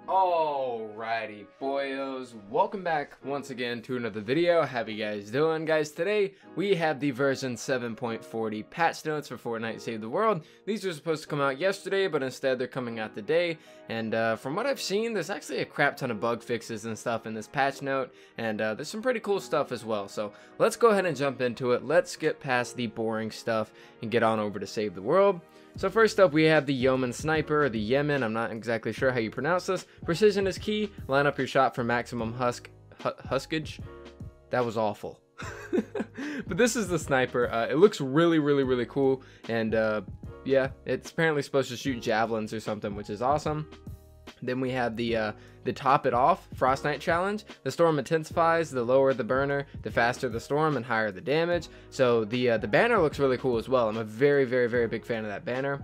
Alrighty boyos, welcome back once again to another video. How you guys doing, guys? Today we have the version 7.40 patch notes for Fortnite Save the World. These were supposed to come out yesterday, but instead they're coming out today. And from what I've seen, there's actually a crap ton of bug fixes and stuff in this patch note, and there's some pretty cool stuff as well. So let's go ahead and jump into it. Let's get past the boring stuff and get on over to Save the World. So first up, we have the Yeoman Sniper, or the Yeoman. I'm not exactly sure how you pronounce this. Precision is key. Line up your shot for maximum huskage. That was awful. But this is the sniper. It looks really cool. And yeah, it's apparently supposed to shoot javelins or something, which is awesome. Then we have the top it off Fortnite challenge. The storm intensifies. The lower the burner, the faster the storm and higher the damage. So the banner looks really cool as well. I'm a very big fan of that banner.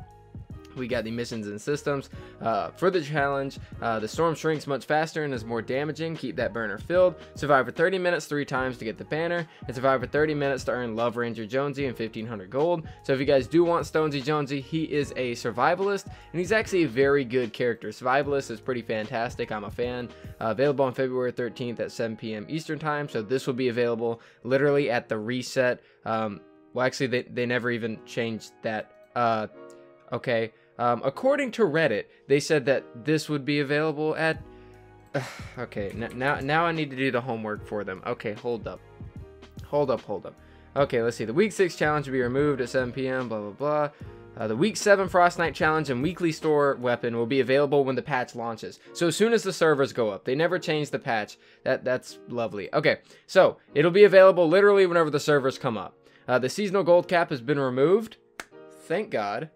We got the missions and systems. For the challenge, the storm shrinks much faster and is more damaging. Keep that burner filled. Survive for 30 minutes 3 times to get the banner. And survive for 30 minutes to earn Love Ranger Jonesy and 1500 gold. So if you guys do want Stonesy Jonesy, he is a survivalist. And he's actually a very good character. Survivalist is pretty fantastic. I'm a fan. Available on February 13th at 7 p.m. Eastern time. So this will be available literally at the reset. Well, actually, they never even changed that. Okay. According to Reddit, they said that this would be available at... okay, now I need to do the homework for them. Okay, hold up. Okay, let's see. The Week 6 challenge will be removed at 7 p.m., blah, blah, blah. The Week 7 Fortnite challenge and weekly store weapon will be available when the patch launches. So as soon as the servers go up. They never changed the patch. That's lovely. Okay, so it'll be available literally whenever the servers come up. The seasonal gold cap has been removed. Thank God.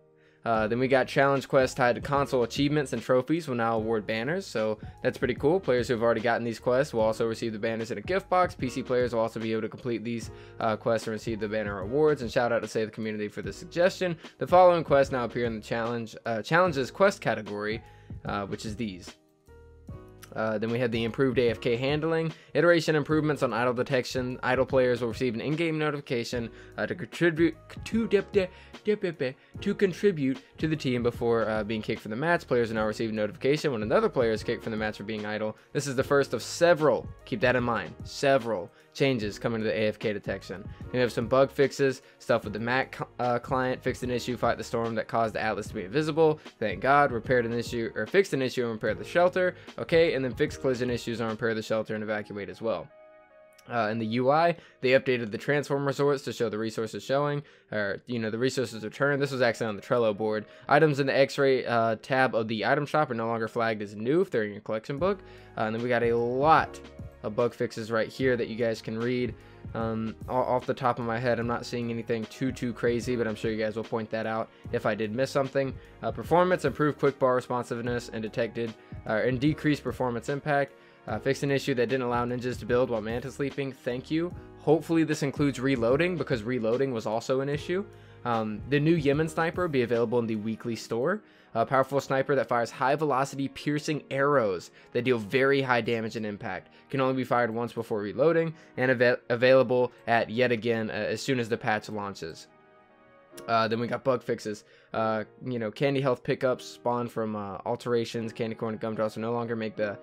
Then we got challenge quests tied to console achievements and trophies will now award banners, so that's pretty cool. Players who have already gotten these quests will also receive the banners in a gift box. PC players will also be able to complete these quests and receive the banner rewards. And shout out to Save the Community for the suggestion. The following quests now appear in the challenges quest category, which is these. Then we have the improved AFK handling, iteration improvements on idle detection. Idle players will receive an in-game notification to contribute to the team before being kicked from the match. Players will now receive a notification when another player is kicked from the match for being idle. This is the first of several, keep that in mind, several changes coming to the AFK detection. We have some bug fixes, stuff with the Mac client, fixed an issue, fight the storm that caused the Atlas to be invisible. Thank God. Repaired an issue, or fixed an issue and repaired the shelter. Okay, and then fixed collision issues and repair the shelter and evacuate as well. In the UI, they updated the transform resorts to show the resources showing, or, you know, the resources returned. This was actually on the Trello board. Items in the X-ray tab of the item shop are no longer flagged as new if they're in your collection book. And then we got a lot of bug fixes right here that you guys can read. Off the top of my head, I'm not seeing anything too crazy, but I'm sure you guys will point that out if I did miss something. Performance improved quick bar responsiveness and decreased performance impact. Fixed an issue that didn't allow ninjas to build while Manta sleeping. Thank you. Hopefully this includes reloading, because reloading was also an issue. The new Yeoman Sniper will be available in the weekly store. A powerful sniper that fires high velocity piercing arrows that deal very high damage and impact. Can only be fired once before reloading, and available at yet again as soon as the patch launches. Then we got bug fixes. You know, candy health pickups spawn from alterations. Candy corn and gumdrops will no longer make the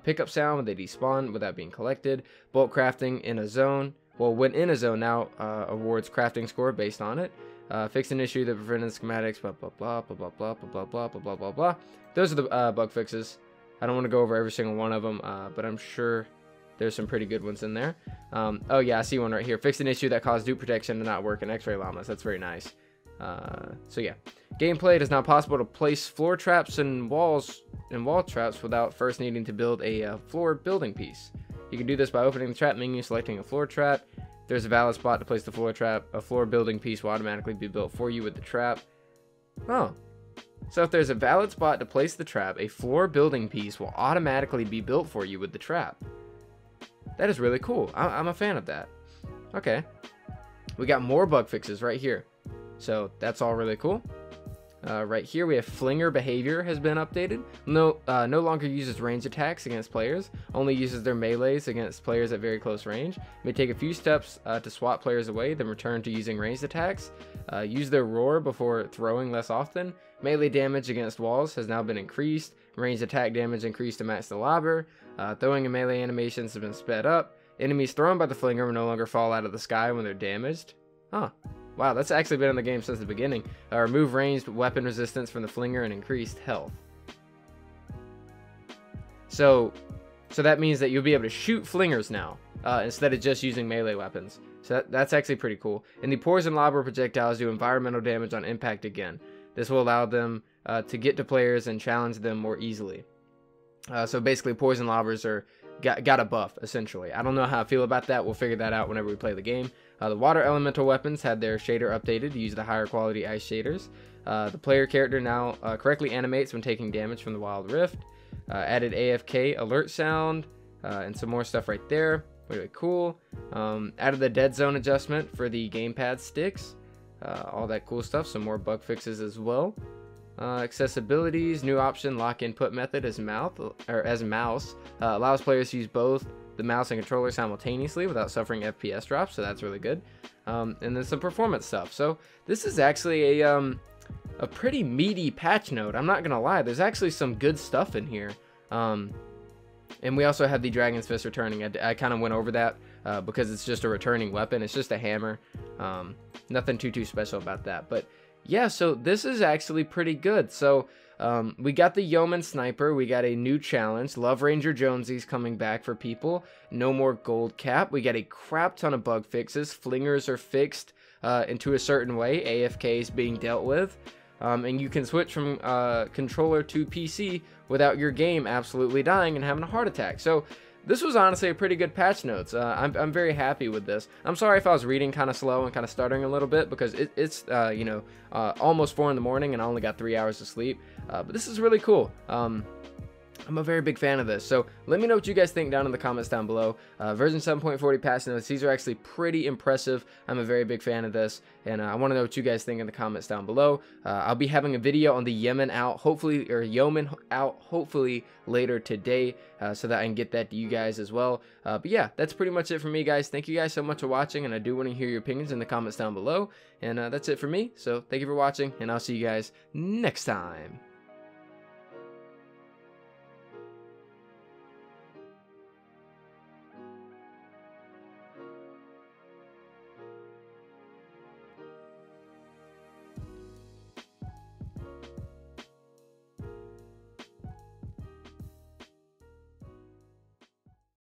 pickup sound when they despawn without being collected. Bulk crafting in a zone. Well, when in a zone now awards crafting score based on it. Fixed an issue that prevented schematics. Blah blah blah blah blah blah blah blah blah blah blah blah. Those are the bug fixes. I don't want to go over every single one of them, but I'm sure there's some pretty good ones in there. Oh yeah, I see one right here. Fixed an issue that caused dupe protection to not work in X-ray llamas. That's very nice. So yeah, gameplay, it is now possible to place floor traps and wall traps without first needing to build a floor building piece. You can do this by opening the trap menu, selecting a floor trap. If there's a valid spot to place the floor trap, a floor building piece will automatically be built for you with the trap. Oh, so if there's a valid spot to place the trap, a floor building piece will automatically be built for you with the trap. That is really cool. I'm a fan of that. Okay, we got more bug fixes right here. So that's all really cool. Right here we have Flinger Behavior has been updated. No longer uses range attacks against players, only uses their melees against players at very close range. May take a few steps to swat players away, then return to using ranged attacks. Use their roar before throwing less often. Melee damage against walls has now been increased. Ranged attack damage increased to max the lobber. Throwing and melee animations have been sped up. Enemies thrown by the Flinger will no longer fall out of the sky when they're damaged. Huh. Wow, that's actually been in the game since the beginning. Remove ranged weapon resistance from the Flinger and increased health. So that means that you'll be able to shoot Flingers now, instead of just using melee weapons. So that's actually pretty cool. And the poison lobber projectiles do environmental damage on impact again. This will allow them to get to players and challenge them more easily. So basically, poison lobbers got a buff, essentially. I don't know how I feel about that. We'll figure that out whenever we play the game. The water elemental weapons had their shader updated to use the higher quality ice shaders. The player character now correctly animates when taking damage from the Wild Rift. Added AFK alert sound and some more stuff right there. Really cool. Added the dead zone adjustment for the gamepad sticks. All that cool stuff. Some more bug fixes as well. Accessibilities, new option, lock input method as mouse allows players to use both the mouse and controller simultaneously without suffering FPS drops, so that's really good. And then some performance stuff. So this is actually a pretty meaty patch note. I'm not gonna lie, there's actually some good stuff in here. And we also have the Dragon's Fist returning. I kind of went over that because it's just a returning weapon. It's just a hammer. Nothing too special about that. But yeah, so this is actually pretty good. So we got the Yeoman Sniper. We got a new challenge. Love Ranger Jonesy's coming back for people. No more gold cap. We got a crap ton of bug fixes. Flingers are fixed into a certain way. AFK is being dealt with. And you can switch from controller to PC without your game absolutely dying and having a heart attack. So this was honestly a pretty good patch notes. I'm very happy with this. I'm sorry if I was reading kind of slow and kind of stuttering a little bit because it's almost 4 in the morning and I only got 3 hours of sleep. But this is really cool. I'm a very big fan of this, so let me know what you guys think down in the comments down below. Version 7.40 patch notes, these are actually pretty impressive. I'm a very big fan of this, and I want to know what you guys think in the comments down below. I'll be having a video on the Yeoman out, hopefully later today, so that I can get that to you guys as well. But yeah, that's pretty much it for me, guys. Thank you guys so much for watching, and I do want to hear your opinions in the comments down below. And that's it for me, so thank you for watching, and I'll see you guys next time.